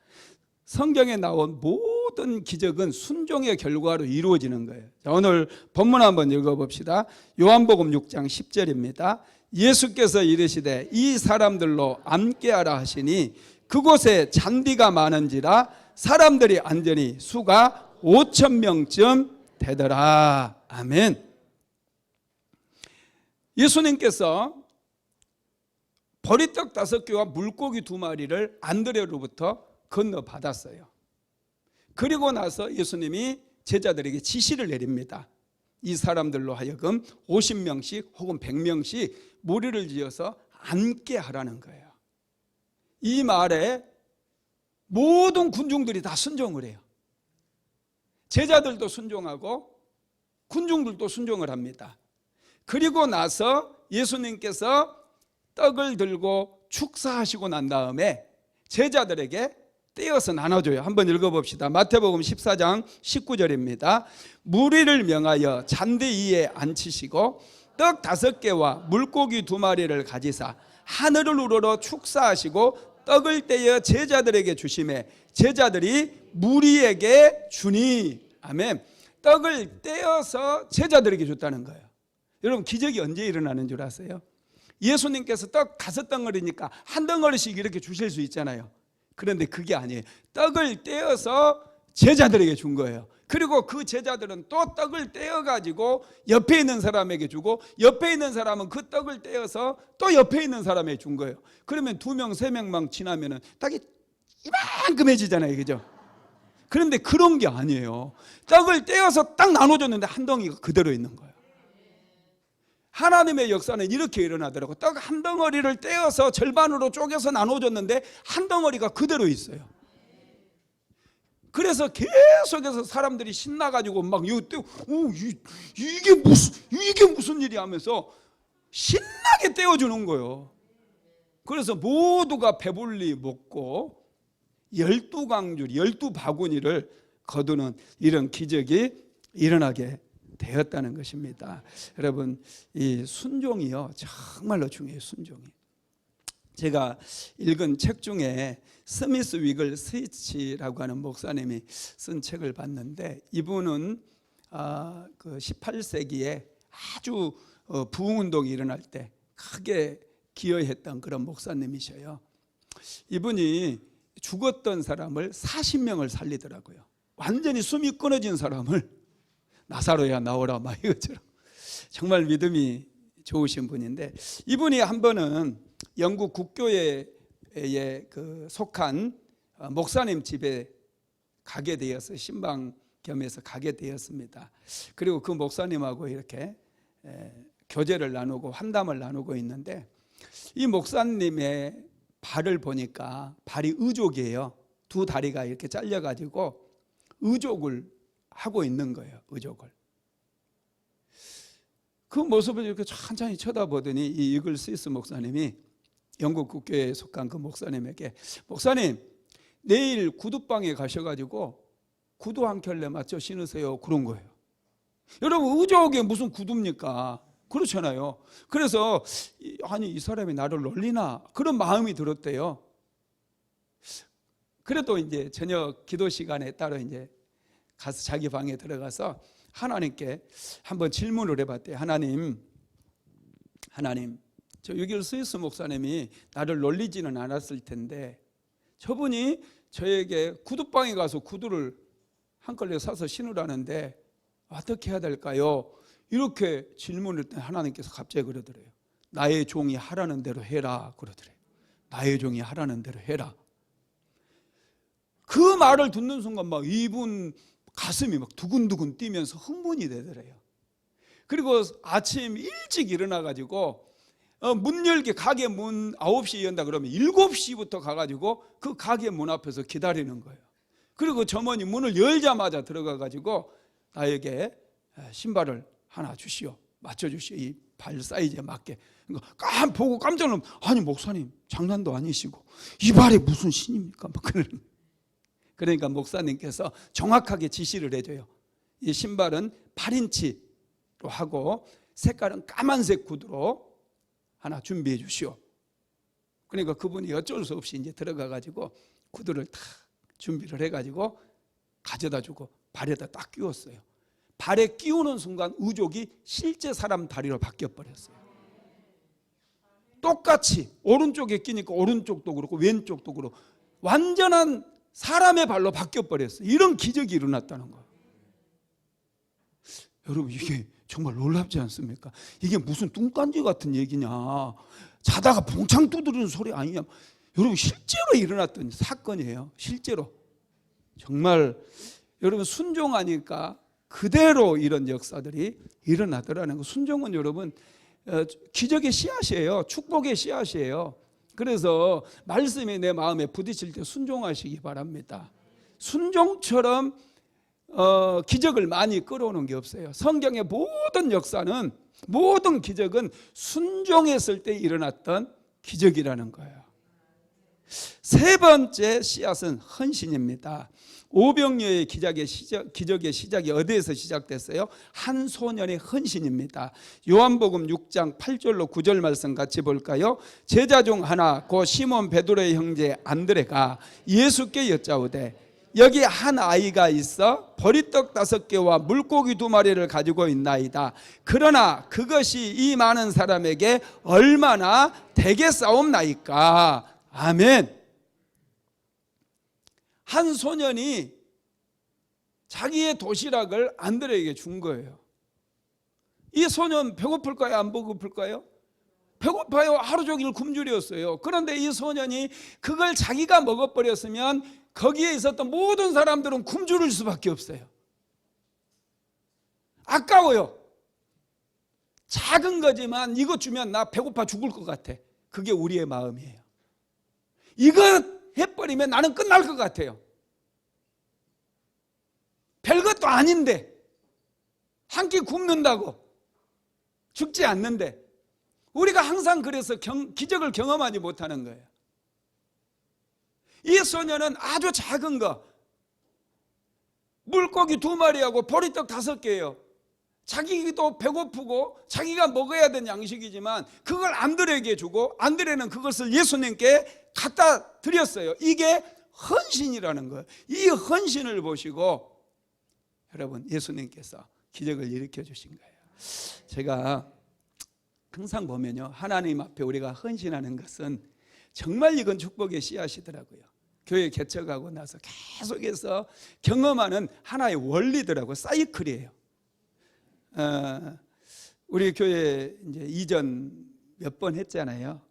성경에 나온 모든 기적은 순종의 결과로 이루어지는 거예요. 오늘 본문 한번 읽어봅시다. 요한복음 6장 10절입니다. 예수께서 이르시되 이 사람들로 함께하라 하시니 그곳에 잔디가 많은지라 사람들이 앉으니 수가 5,000명쯤 되더라. 아멘. 예수님께서 보리떡 5개와 물고기 2마리를 안드레로부터 건너받았어요. 그리고 나서 예수님이 제자들에게 지시를 내립니다. 이 사람들로 하여금 50명씩 혹은 100명씩 무리를 지어서 앉게 하라는 거예요. 이 말에 모든 군중들이 다 순종을 해요. 제자들도 순종하고 군중들도 순종을 합니다. 그리고 나서 예수님께서 떡을 들고 축사하시고 난 다음에 제자들에게 떼어서 나눠줘요. 한번 읽어봅시다. 마태복음 14장 19절입니다. 무리를 명하여 잔디 위에 앉히시고 떡 5개와 물고기 2마리를 가지사 하늘을 우러러 축사하시고 떡을 떼어 제자들에게 주시매 제자들이 무리에게 주니. 아멘. 떡을 떼어서 제자들에게 줬다는 거예요. 여러분 기적이 언제 일어나는 줄 아세요? 예수님께서 떡 5덩어리니까 한 덩어리씩 이렇게 주실 수 있잖아요. 그런데 그게 아니에요. 떡을 떼어서 제자들에게 준 거예요. 그리고 그 제자들은 또 떡을 떼어가지고 옆에 있는 사람에게 주고 옆에 있는 사람은 그 떡을 떼어서 또 옆에 있는 사람에게 준 거예요. 그러면 2명, 3명만 지나면은 떡이 이만큼해지잖아요. 그죠? 그런데 그런 게 아니에요. 떡을 떼어서 딱 나눠줬는데 한 덩이가 그대로 있는 거예요. 하나님의 역사는 이렇게 일어나더라고요. 떡 한 덩어리를 떼어서 절반으로 쪼개서 나눠줬는데 한 덩어리가 그대로 있어요. 그래서 계속해서 사람들이 신나가지고 막 이게 무슨 일이 하면서 신나게 떼어주는 거예요. 그래서 모두가 배불리 먹고 12강줄 12바구니를 거두는 이런 기적이 일어나게 되었다는 것입니다. 여러분 이 순종이요 정말로 중요해요. 순종이. 제가 읽은 책 중에 스미스 위글 스위치라고 하는 목사님이 쓴 책을 봤는데 이분은 그 18세기에 아주 부흥운동이 일어날 때 크게 기여했던 그런 목사님이셔요. 이분이 죽었던 사람을 40명을 살리더라고요. 완전히 숨이 끊어진 사람을 나사로야 나오라 막 이것처럼. 정말 믿음이 좋으신 분인데 이분이 한 번은 영국 국교회에 속한 목사님 집에 가게 되어서 신방 겸해서 가게 되었습니다. 그리고 그 목사님하고 이렇게 교제를 나누고 환담을 나누고 있는데 이 목사님의 발을 보니까 발이 의족이에요. 2 다리가 이렇게 잘려가지고 의족을 하고 있는 거예요. 의족을. 그 모습을 이렇게 천천히 쳐다보더니 이 이글 스위스 목사님이 영국 국교회에 속한 그 목사님에게 목사님 내일 구두방에 가셔가지고 구두 한 켤레 맞춰 신으세요 그런 거예요. 여러분 의족에 무슨 구두입니까? 그렇잖아요. 그래서 아니 이 사람이 나를 놀리나 그런 마음이 들었대요. 그래도 이제 저녁 기도 시간에 따로 이제 가서 자기 방에 들어가서 하나님께 한번 질문을 해봤대요. 하나님, 저 6.1 스위스 목사님이 나를 놀리지는 않았을 텐데 저분이 저에게 구두방에 가서 구두를 한 걸레 사서 신으라는데 어떻게 해야 될까요? 이렇게 질문을 했더니 하나님께서 갑자기 그러더래요. 나의 종이 하라는 대로 해라 그러더래요. 나의 종이 하라는 대로 해라. 그 말을 듣는 순간 막 이분 가슴이 막 두근두근 뛰면서 흥분이 되더래요. 그리고 아침 일찍 일어나가지고 문 열기 가게 문 9시에 연다 그러면 7시부터 가가지고 그 가게 문 앞에서 기다리는 거예요. 그리고 점원이 문을 열자마자 들어가가지고 나에게 신발을 하나 주시오, 맞춰주시오, 이 발 사이즈에 맞게. 그러니까 보고 깜짝 놀라면 아니 목사님 장난도 아니시고 이 발이 무슨 신입니까? 막 그러는. 그러니까 목사님께서 정확하게 지시를 해줘요. 이 신발은 8인치로 하고 색깔은 까만색 구두로 하나 준비해 주시오. 그러니까 그분이 어쩔 수 없이 이제 들어가가지고 구두를 탁 준비를 해가지고 가져다 주고 발에다 딱 끼웠어요. 발에 끼우는 순간 의족이 실제 사람 다리로 바뀌어버렸어요. 똑같이 오른쪽에 끼니까 오른쪽도 그렇고 왼쪽도 그렇고 완전한 사람의 발로 바뀌어버렸어요. 이런 기적이 일어났다는 거예요. 여러분 이게 정말 놀랍지 않습니까? 이게 무슨 뚱딴지 같은 얘기냐, 자다가 봉창 두드리는 소리 아니냐. 여러분 실제로 일어났던 사건이에요. 실제로. 정말 여러분 순종하니까 그대로 이런 역사들이 일어나더라는 거. 순종은 여러분 기적의 씨앗이에요. 축복의 씨앗이에요. 그래서 말씀이 내 마음에 부딪힐 때 순종하시기 바랍니다. 순종처럼 기적을 많이 끌어오는 게 없어요. 성경의 모든 역사는, 모든 기적은 순종했을 때 일어났던 기적이라는 거예요. 세 번째 씨앗은 헌신입니다. 오병이어의 기적의 시작이 어디에서 시작됐어요? 한 소년의 헌신입니다. 요한복음 6장 8절로 9절 말씀 같이 볼까요? 제자 중 하나 곧 시몬 베드로의 형제 안드레가 예수께 여짜오되 여기 한 아이가 있어 보리떡 5개와 물고기 2마리를 가지고 있나이다. 그러나 그것이 이 많은 사람에게 얼마나 되겠사옵나이까. 아멘. 한 소년이 자기의 도시락을 안드레에게 준 거예요. 이 소년 배고플까요? 안 배고플까요? 배고파요. 하루 종일 굶주렸어요. 그런데 이 소년이 그걸 자기가 먹어버렸으면 거기에 있었던 모든 사람들은 굶주릴 수밖에 없어요. 아까워요. 작은 거지만 이거 주면 나 배고파 죽을 것 같아. 그게 우리의 마음이에요. 이거 해버리면 나는 끝날 것 같아요. 별것도 아닌데 한 끼 굶는다고 죽지 않는데 우리가 항상 그래서 기적을 경험하지 못하는 거예요. 이 소녀는 아주 작은 거 물고기 2마리하고 보리떡 5개예요. 자기도 배고프고 자기가 먹어야 되는 양식이지만 그걸 안드레에게 주고 안드레는 그것을 예수님께 갖다 드렸어요. 이게 헌신이라는 거예요. 이 헌신을 보시고 여러분 예수님께서 기적을 일으켜 주신 거예요. 제가 항상 보면요, 하나님 앞에 우리가 헌신하는 것은 정말 이건 축복의 씨앗이더라고요. 교회 개척하고 나서 계속해서 경험하는 하나의 원리더라고요. 사이클이에요. 우리 교회 이제 이전 몇 번 했잖아요.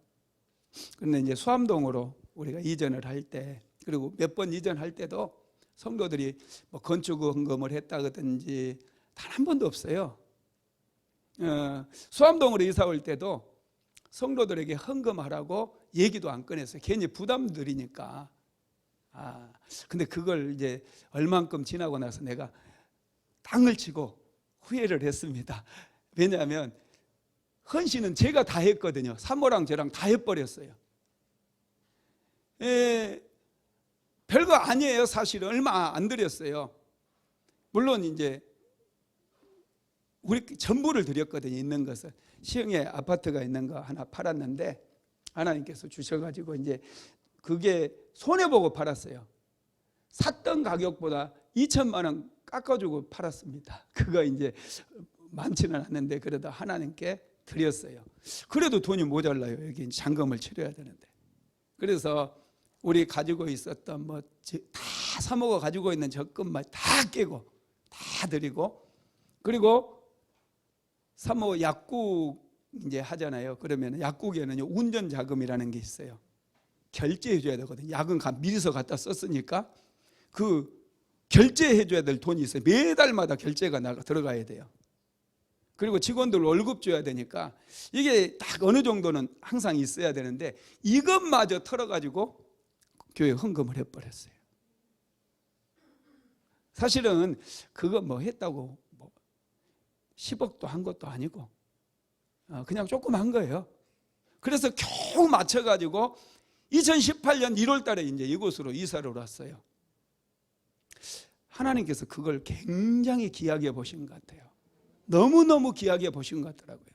그런데 이제 수암동으로 우리가 이전을 할 때, 그리고 몇 번 이전할 때도 성도들이 뭐 건축 헌금을 했다든지 단 한 번도 없어요. 수암동으로 이사 올 때도 성도들에게 헌금하라고 얘기도 안 꺼냈어요. 괜히 부담들이니까. 근데 그걸 이제 얼만큼 지나고 나서 내가 땅을 치고 후회를 했습니다. 왜냐하면 헌신은 제가 다 했거든요. 사모랑 저랑 다 해버렸어요. 별거 아니에요. 사실은 얼마 안 드렸어요. 물론 이제 우리 전부를 드렸거든요. 있는 것을. 시흥에 아파트가 있는 거 하나 팔았는데 하나님께서 주셔가지고 이제 그게 손해보고 팔았어요. 샀던 가격보다 2천만 원 깎아주고 팔았습니다. 그거 이제 많지는 않는데 그래도 하나님께 드렸어요. 그래도 돈이 모자라요. 여기 잔금을 치러야 되는데. 그래서 우리 가지고 있었던 다 사모가 가지고 있는 적금만 다 깨고 다 드리고, 그리고 사모 약국 이제 하잖아요. 그러면 약국에는요 운전 자금이라는 게 있어요. 결제해 줘야 되거든요. 약은 미리서 갖다 썼으니까 그 결제해 줘야 될 돈이 있어요. 매달마다 결제가 들어가야 돼요. 그리고 직원들 월급 줘야 되니까 이게 딱 어느 정도는 항상 있어야 되는데 이것마저 털어가지고 교회 헌금을 해버렸어요. 사실은 그거 했다고 10억도 한 것도 아니고 그냥 조금 한 거예요. 그래서 겨우 맞춰가지고 2018년 1월 달에 이제 이곳으로 이사를 왔어요. 하나님께서 그걸 굉장히 귀하게 보신 것 같아요. 너무너무 귀하게 보신 것 같더라고요.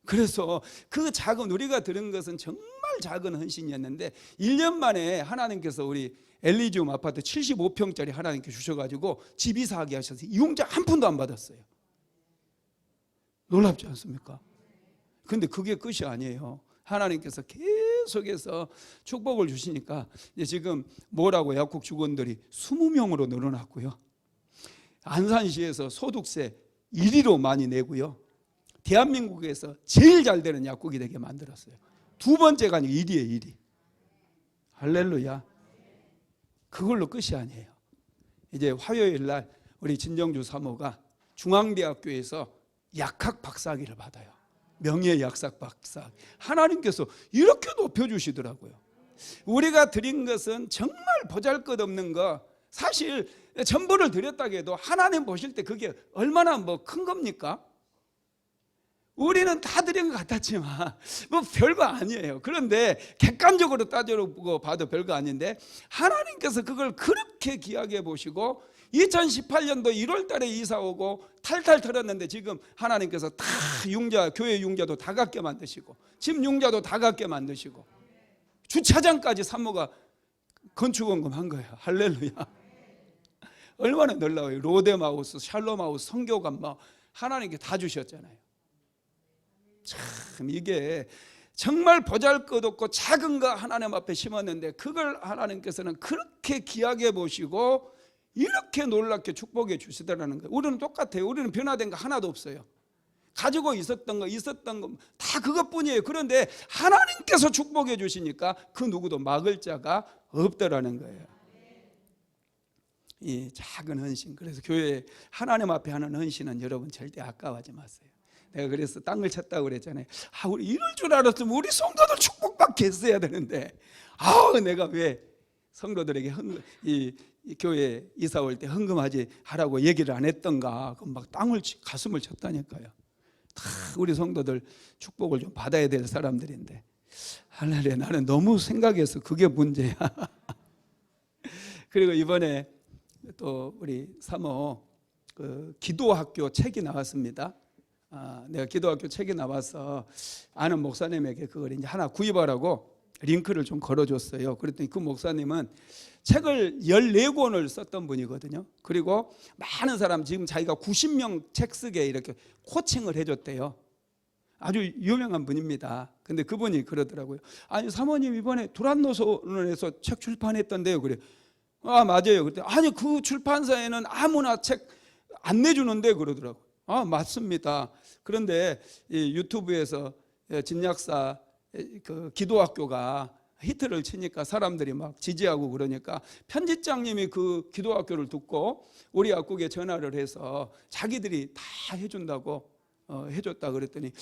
그래서 그 작은, 우리가 들은 것은 정말 작은 헌신이었는데 1년 만에 하나님께서 우리 엘리지움 아파트 75평짜리 하나님께 주셔가지고 집 이사하게 하셔서 이용자 한 푼도 안 받았어요. 놀랍지 않습니까? 근데 그게 끝이 아니에요. 하나님께서 계속해서 축복을 주시니까 이제 지금 뭐라고 약국 직원들이 20명으로 늘어났고요. 안산시에서 소득세 1위로 많이 내고요. 대한민국에서 제일 잘 되는 약국이 되게 만들었어요. 두 번째가 아니고 1위예요, 1위. 할렐루야. 그걸로 끝이 아니에요. 이제 화요일 날 우리 진정주 사모가 중앙대학교에서 약학 박사학위를 받아요. 명예약사 박사. 하나님께서 이렇게 높여주시더라고요. 우리가 드린 것은 정말 보잘것없는 거, 사실 전부를 드렸다고 해도 하나님 보실 때 그게 얼마나 큰 겁니까? 우리는 다 드린 것 같았지만 별거 아니에요. 그런데 객관적으로 따져보고 봐도 별거 아닌데 하나님께서 그걸 그렇게 귀하게 보시고 2018년도 1월 달에 이사 오고 탈탈 털었는데 지금 하나님께서 다 교회 융자도 다 갖게 만드시고 집 융자도 다 갖게 만드시고 주차장까지 사모가 건축원금 한 거예요. 할렐루야. 얼마나 놀라워요. 로데마우스, 샬롬하우스, 성교관 하나님께 다 주셨잖아요. 참 이게 정말 보잘것없고 작은 거 하나님 앞에 심었는데 그걸 하나님께서는 그렇게 귀하게 보시고 이렇게 놀랍게 축복해 주시더라는 거예요. 우리는 똑같아요. 우리는 변화된 거 하나도 없어요. 가지고 있었던 거 다 그것뿐이에요. 그런데 하나님께서 축복해 주시니까 그 누구도 막을 자가 없더라는 거예요. 이 작은 헌신. 그래서 교회 하나님 앞에 하는 헌신은 여러분 절대 아까워하지 마세요. 내가 그래서 땅을 쳤다고 그랬잖아요. 우리 이럴 줄 알았으면 우리 성도들 축복받게 했어야 되는데 내가 왜 성도들에게 이 교회 이사 올 때 헌금하지 하라고 얘기를 안 했던가. 막 가슴을 쳤다니까요. 다 우리 성도들 축복을 좀 받아야 될 사람들인데 할렐루야. 나는 너무 생각해서 그게 문제야. 그리고 이번에 또 우리 사모 기도학교 책이 나왔습니다. 내가 기도학교 책이 나와서 아는 목사님에게 그걸 이제 하나 구입하라고 링크를 좀 걸어줬어요. 그랬더니 그 목사님은 책을 14권을 썼던 분이거든요. 그리고 많은 사람, 지금 자기가 90명 책 쓰게 이렇게 코칭을 해줬대요. 아주 유명한 분입니다. 근데 그분이 그러더라고요. 아니 사모님 이번에 두란노선에서 책 출판했던데요. 그래. 맞아요. 그때 그 출판사에는 아무나 책 안 내주는데 그러더라고요. 맞습니다. 그런데 이 유튜브에서 진약사 그 기도학교가 히트를 치니까 사람들이 막 지지하고 그러니까 편집장님이 그 기도학교를 듣고 우리 약국에 전화를 해서 자기들이 다 해준다고 해줬다 그랬더니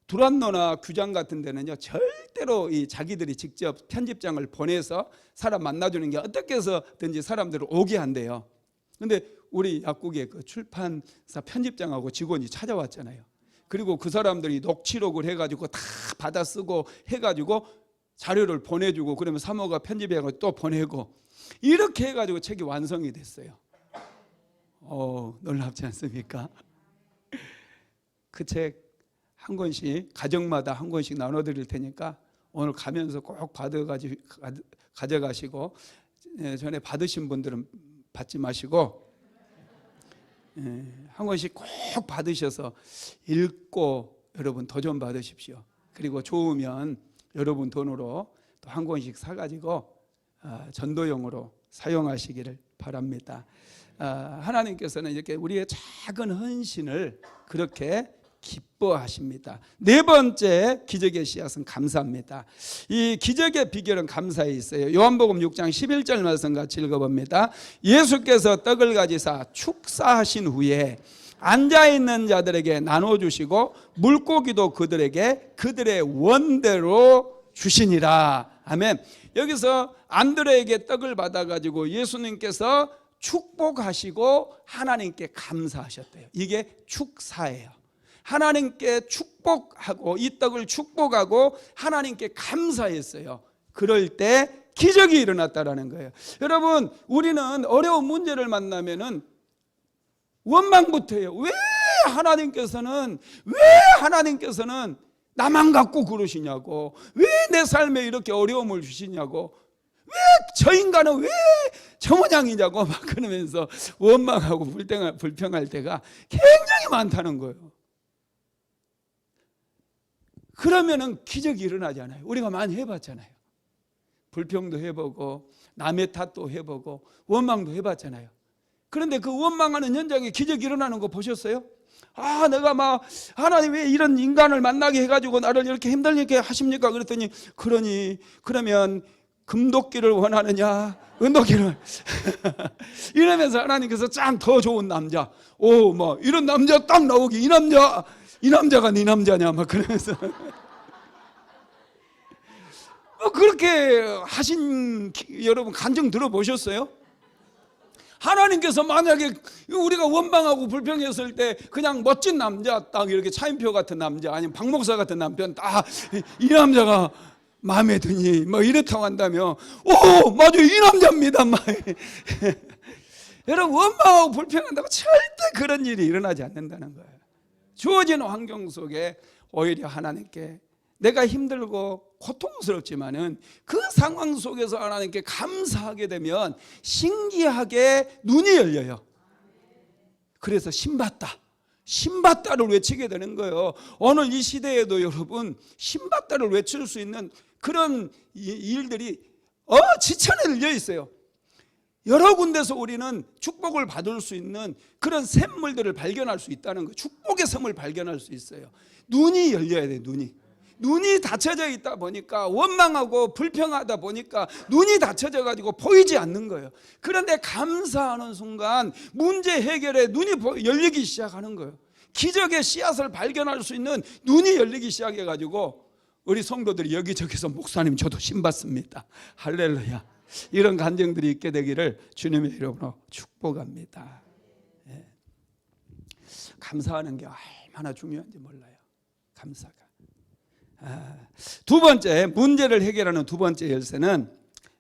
두란노나 규장 같은 데는요 절대로 이 자기들이 직접 편집장을 보내서 사람 만나주는 게 어떻게 해서든지 사람들을 오게 한대요. 근데 우리 약국의 그 출판사 편집장하고 직원이 찾아왔잖아요. 그리고 그 사람들이 녹취록을 해가지고 다 받아 쓰고 해가지고 자료를 보내주고 그러면 사모가 편집해가지고 또 보내고 이렇게 해가지고 책이 완성이 됐어요. 놀랍지 않습니까? 그 책 한 권씩 가정마다 한 권씩 나눠드릴 테니까 오늘 가면서 꼭 가져가시고 전에 받으신 분들은 받지 마시고 한 권씩 꼭 받으셔서 읽고 여러분 도전 받으십시오. 그리고 좋으면 여러분 돈으로 또 한 권씩 사가지고 전도용으로 사용하시기를 바랍니다. 하나님께서는 이렇게 우리의 작은 헌신을 그렇게 기뻐하십니다. 네 번째 기적의 씨앗은 감사입니다. 이 기적의 비결은 감사에 있어요. 요한복음 6장 11절 말씀 같이 읽어봅니다. 예수께서 떡을 가지사 축사하신 후에 앉아있는 자들에게 나눠주시고 물고기도 그들에게 그들의 원대로 주시니라. 아멘. 여기서 안드레에게 떡을 받아가지고 예수님께서 축복하시고 하나님께 감사하셨대요. 이게 축사예요. 하나님께 축복하고 이 떡을 축복하고 하나님께 감사했어요. 그럴 때 기적이 일어났다라는 거예요. 여러분, 우리는 어려운 문제를 만나면은 원망부터 해요. 왜 하나님께서는 나만 갖고 그러시냐고, 왜 내 삶에 이렇게 어려움을 주시냐고, 왜 저 인간은 왜 저 모양이냐고 막 그러면서 원망하고 불평할 때가 굉장히 많다는 거예요. 그러면은 기적이 일어나잖아요. 우리가 많이 해봤잖아요. 불평도 해보고 남의 탓도 해보고 원망도 해봤잖아요. 그런데 그 원망하는 현장에 기적이 일어나는 거 보셨어요? 내가 막 하나님 왜 이런 인간을 만나게 해가지고 나를 이렇게 힘들게 하십니까? 그랬더니 그러면 금도끼를 원하느냐 은도끼를 이러면서 하나님께서 짱 더 좋은 남자 뭐 이런 남자 딱 나오기 이 남자가 네 남자냐 막 그러면서 그렇게 하신 여러분 간증 들어보셨어요? 하나님께서 만약에 우리가 원망하고 불평했을 때 그냥 멋진 남자 딱 이렇게 차인표 같은 남자 아니면 박 목사 같은 남편 딱 이 남자가 마음에 드니 뭐 이렇다고 한다면 맞아요 이 남자입니다 막. 여러분 원망하고 불평한다고 절대 그런 일이 일어나지 않는다는 거예요. 주어진 환경 속에 오히려 하나님께 내가 힘들고 고통스럽지만은 그 상황 속에서 하나님께 감사하게 되면 신기하게 눈이 열려요. 그래서 신받다를 외치게 되는 거예요. 오늘 이 시대에도 여러분 신받다를 외칠 수 있는 그런 일들이 지천에 열려 있어요. 여러 군데서 우리는 축복을 받을 수 있는 그런 샘물들을 발견할 수 있다는 거예요. 축복의 샘을 발견할 수 있어요. 눈이 열려야 돼요. 눈이 닫혀져 있다 보니까 원망하고 불평하다 보니까 눈이 닫혀져 가지고 보이지 않는 거예요. 그런데 감사하는 순간 문제 해결에 눈이 열리기 시작하는 거예요. 기적의 씨앗을 발견할 수 있는 눈이 열리기 시작해 가지고 우리 성도들이 여기저기서 목사님 저도 신받습니다. 할렐루야. 이런 간증들이 있게 되기를 주님의 이름으로 축복합니다. 감사하는 게 얼마나 중요한지 몰라요. 감사가. 두 번째, 문제를 해결하는 두 번째 열쇠는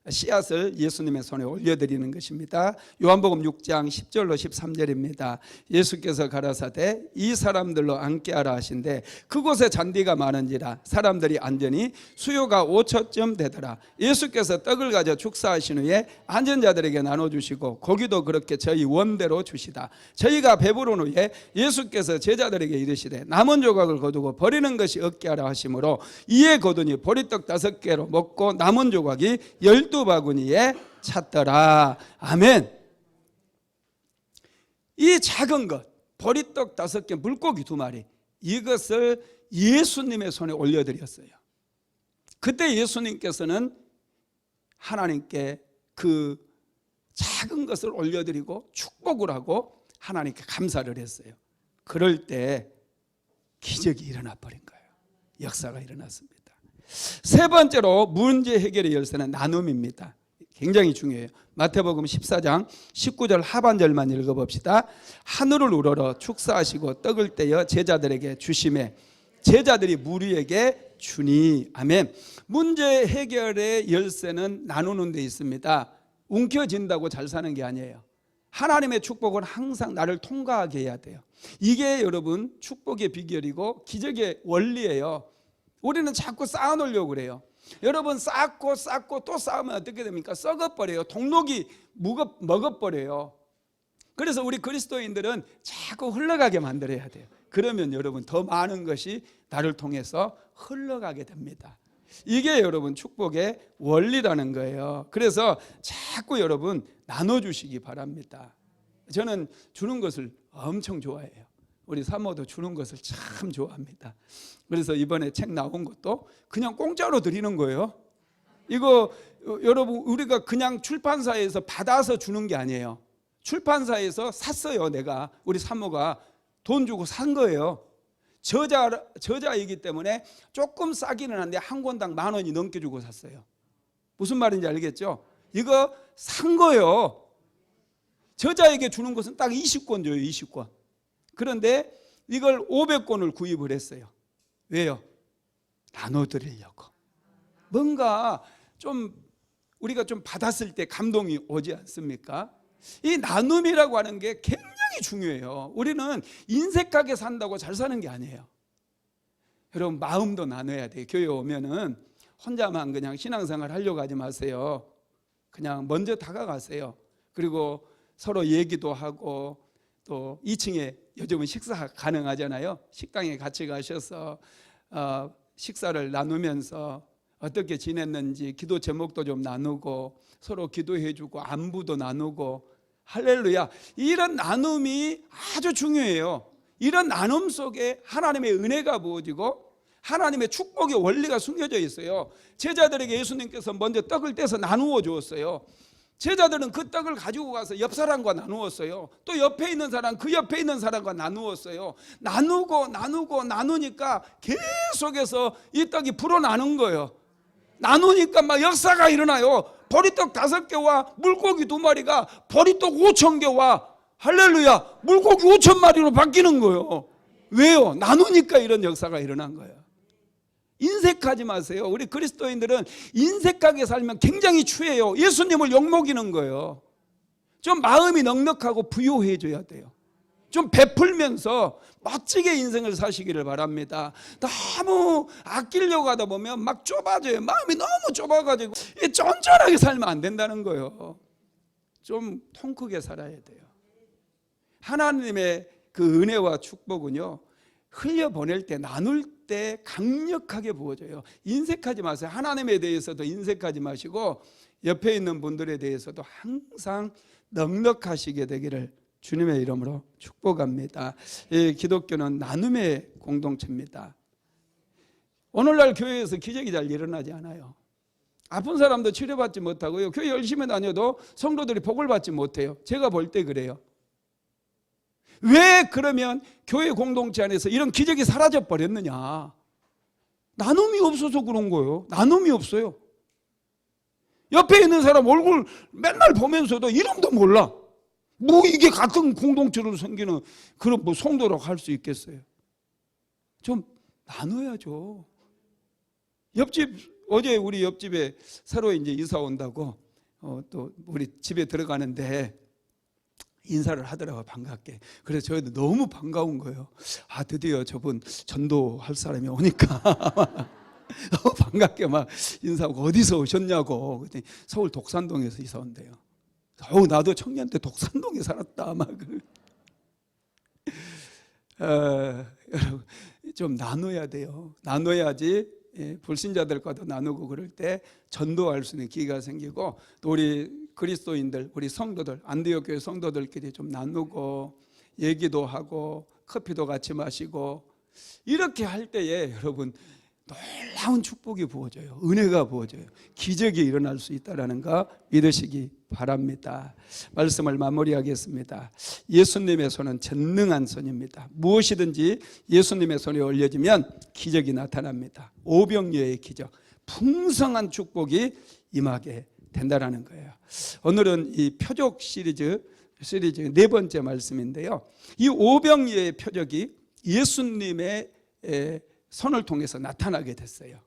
씨앗을 예수님의 손에 올려드리는 것입니다. 요한복음 6장 10절로 13절입니다. 예수께서 가라사대 이 사람들로 앉게 하라 하신대 그곳에 잔디가 많은지라 사람들이 앉으니 수요가 5초쯤 되더라. 예수께서 떡을 가져 축사하신 후에 앉은 자들에게 나눠주시고 고기도 그렇게 저희 원대로 주시다. 저희가 배부른 후에 예수께서 제자들에게 이르시되 남은 조각을 거두고 버리는 것이 없게 하라 하시므로 이에 거두니 보리떡 5개로 먹고 남은 조각이 12바구니에 찼더라. 아멘. 이 작은 것 보리떡 5개 물고기 2마리 이것을 예수님의 손에 올려드렸어요. 그때 예수님께서는 하나님께 그 작은 것을 올려드리고 축복을 하고 하나님께 감사를 했어요. 그럴 때 기적이 일어나 버린 거예요. 역사가 일어났습니다. 세 번째로 문제 해결의 열쇠는 나눔입니다. 굉장히 중요해요. 마태복음 14장 19절 하반절만 읽어봅시다. 하늘을 우러러 축사하시고 떡을 떼어 제자들에게 주시매 제자들이 무리에게 주니. 아멘. 문제 해결의 열쇠는 나누는 데 있습니다. 움켜진다고 잘 사는 게 아니에요. 하나님의 축복은 항상 나를 통과하게 해야 돼요. 이게 여러분 축복의 비결이고 기적의 원리예요. 우리는 자꾸 쌓아놓으려고 그래요. 여러분 쌓고 또 쌓으면 어떻게 됩니까? 썩어버려요. 동록이 먹어버려요. 그래서 우리 그리스도인들은 자꾸 흘러가게 만들어야 돼요. 그러면 여러분 더 많은 것이 나를 통해서 흘러가게 됩니다. 이게 여러분 축복의 원리라는 거예요. 그래서 자꾸 여러분 나눠주시기 바랍니다. 저는 주는 것을 엄청 좋아해요. 우리 사모도 주는 것을 참 좋아합니다. 그래서 이번에 책 나온 것도 그냥 공짜로 드리는 거예요. 이거 여러분 우리가 그냥 출판사에서 받아서 주는 게 아니에요. 출판사에서 샀어요. 내가 우리 사모가 돈 주고 산 거예요. 저자이기 때문에 조금 싸기는 한데 한 권당 10,000원이 넘게 주고 샀어요. 무슨 말인지 알겠죠? 이거 산 거예요. 저자에게 주는 것은 딱 20권 줘요. 20권. 그런데 이걸 500권을 구입을 했어요. 왜요? 나눠드리려고. 뭔가 좀 우리가 좀 받았을 때 감동이 오지 않습니까? 이 나눔이라고 하는 게 굉장히 중요해요. 우리는 인색하게 산다고 잘 사는 게 아니에요. 여러분 마음도 나눠야 돼요. 교회 오면은 혼자만 그냥 신앙생활 하려고 하지 마세요. 그냥 먼저 다가가세요. 그리고 서로 얘기도 하고 또 2층에 요즘은 식사 가능하잖아요. 식당에 같이 가셔서 식사를 나누면서 어떻게 지냈는지 기도 제목도 좀 나누고 서로 기도해주고 안부도 나누고 할렐루야. 이런 나눔이 아주 중요해요. 이런 나눔 속에 하나님의 은혜가 부어지고 하나님의 축복의 원리가 숨겨져 있어요. 제자들에게 예수님께서 먼저 떡을 떼서 나누어 주었어요. 제자들은 그 떡을 가지고 가서 옆 사람과 나누었어요. 또 옆에 있는 사람, 그 옆에 있는 사람과 나누었어요. 나누니까 계속해서 이 떡이 불어나는 거예요. 나누니까 막 역사가 일어나요. 보리떡 5개와 물고기 2마리가 보리떡 5,000개와 할렐루야 물고기 5,000마리로 바뀌는 거예요. 왜요? 나누니까 이런 역사가 일어난 거예요. 인색하지 마세요. 우리 그리스도인들은 인색하게 살면 굉장히 추해요. 예수님을 욕먹이는 거예요. 좀 마음이 넉넉하고 부요해져야 돼요. 좀 베풀면서 멋지게 인생을 사시기를 바랍니다. 너무 아끼려고 하다 보면 막 좁아져요. 마음이 너무 좁아가지고 쫀쫀하게 살면 안 된다는 거예요. 좀 통 크게 살아야 돼요. 하나님의 그 은혜와 축복은요 흘려보낼 때 나눌 때 강력하게 부어져요. 인색하지 마세요. 하나님에 대해서도 인색하지 마시고 옆에 있는 분들에 대해서도 항상 넉넉하시게 되기를 주님의 이름으로 축복합니다. 이 기독교는 나눔의 공동체입니다. 오늘날 교회에서 기적이 잘 일어나지 않아요. 아픈 사람도 치료받지 못하고요. 교회 열심히 다녀도 성도들이 복을 받지 못해요. 제가 볼 때 그래요. 왜 그러면 교회 공동체 안에서 이런 기적이 사라져 버렸느냐? 나눔이 없어서 그런 거예요. 나눔이 없어요. 옆에 있는 사람 얼굴 맨날 보면서도 이름도 몰라. 뭐 이게 같은 공동체로 생기는 그런 뭐 성도라고 할 수 있겠어요? 좀 나눠야죠. 어제 우리 옆집에 새로 이제 이사 온다고 또 우리 집에 들어가는데 인사를 하더라고요. 반갑게. 그래서 저희도 너무 반가운 거예요. 아 드디어 저분 전도할 사람이 오니까 너무 반갑게 막 인사하고 어디서 오셨냐고. 그랬더니 서울 독산동에서 이사 온대요. 나도 청년 때 독산동에 살았다. 막 여러분 좀 나눠야 돼요. 나눠야지 불신자들과도 나누고 그럴 때 전도할 수 있는 기회가 생기고 또 우리 그리스도인들, 우리 성도들, 안디옥 교회 성도들끼리 좀 나누고 얘기도 하고 커피도 같이 마시고 이렇게 할 때에 여러분 놀라운 축복이 부어져요. 은혜가 부어져요. 기적이 일어날 수 있다는 거 믿으시기 바랍니다. 말씀을 마무리하겠습니다. 예수님의 손은 전능한 손입니다. 무엇이든지 예수님의 손에 올려지면 기적이 나타납니다. 오병이어의 기적, 풍성한 축복이 임하게 된다는 거예요. 오늘은 이 표적 시리즈 4번째 말씀인데요. 이 오병이어의 표적이 예수님의 손을 통해서 나타나게 됐어요.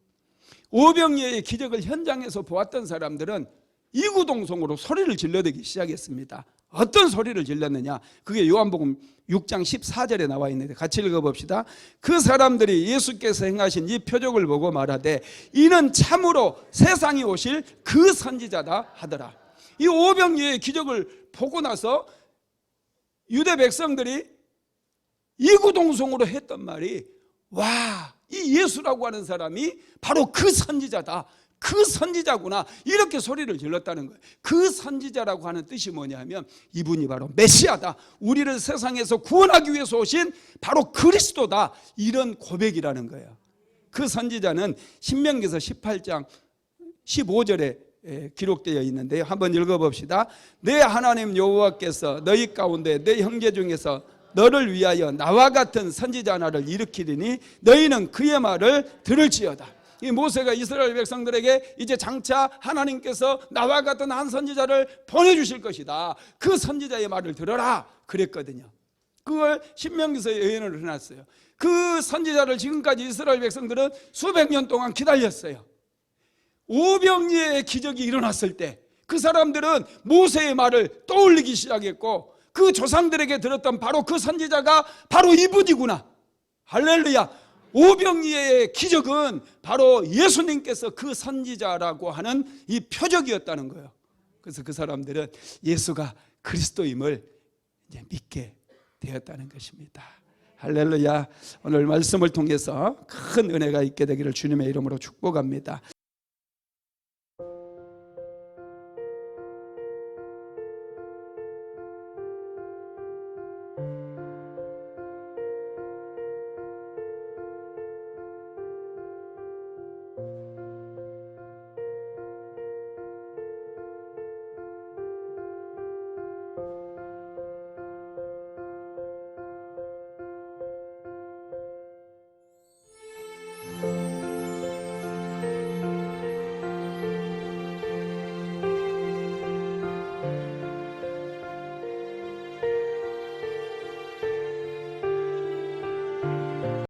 오병이어의 기적을 현장에서 보았던 사람들은 이구동성으로 소리를 질러대기 시작했습니다. 어떤 소리를 질렀느냐? 그게 요한복음 6장 14절에 나와 있는데 같이 읽어봅시다. 그 사람들이 예수께서 행하신 이 표적을 보고 말하되 이는 참으로 세상에 오실 그 선지자다 하더라. 이 오병이어의 기적을 보고 나서 유대 백성들이 이구동성으로 했던 말이, 와, 이 예수라고 하는 사람이 바로 그 선지자다, 그 선지자구나, 이렇게 소리를 질렀다는 거예요. 그 선지자라고 하는 뜻이 뭐냐면 이분이 바로 메시아다, 우리를 세상에서 구원하기 위해서 오신 바로 그리스도다, 이런 고백이라는 거예요. 그 선지자는 신명기서 18장 15절에 기록되어 있는데요, 한번 읽어봅시다. 내 하나님 여호와께서 너희 가운데 내 형제 중에서 너를 위하여 나와 같은 선지자 하나를 일으키리니 너희는 그의 말을 들을지어다. 이 모세가 이스라엘 백성들에게 이제 장차 하나님께서 나와 같은 한 선지자를 보내주실 것이다, 그 선지자의 말을 들어라 그랬거든요. 그걸 신명기서에 예언을 해놨어요. 그 선지자를 지금까지 이스라엘 백성들은 수백 년 동안 기다렸어요. 오병이어의 기적이 일어났을 때 그 사람들은 모세의 말을 떠올리기 시작했고, 그 조상들에게 들었던 바로 그 선지자가 바로 이분이구나, 할렐루야. 오병이어의 기적은 바로 예수님께서 그 선지자라고 하는 이 표적이었다는 거예요. 그래서 그 사람들은 예수가 그리스도임을 이제 믿게 되었다는 것입니다. 할렐루야. 오늘 말씀을 통해서 큰 은혜가 있게 되기를 주님의 이름으로 축복합니다.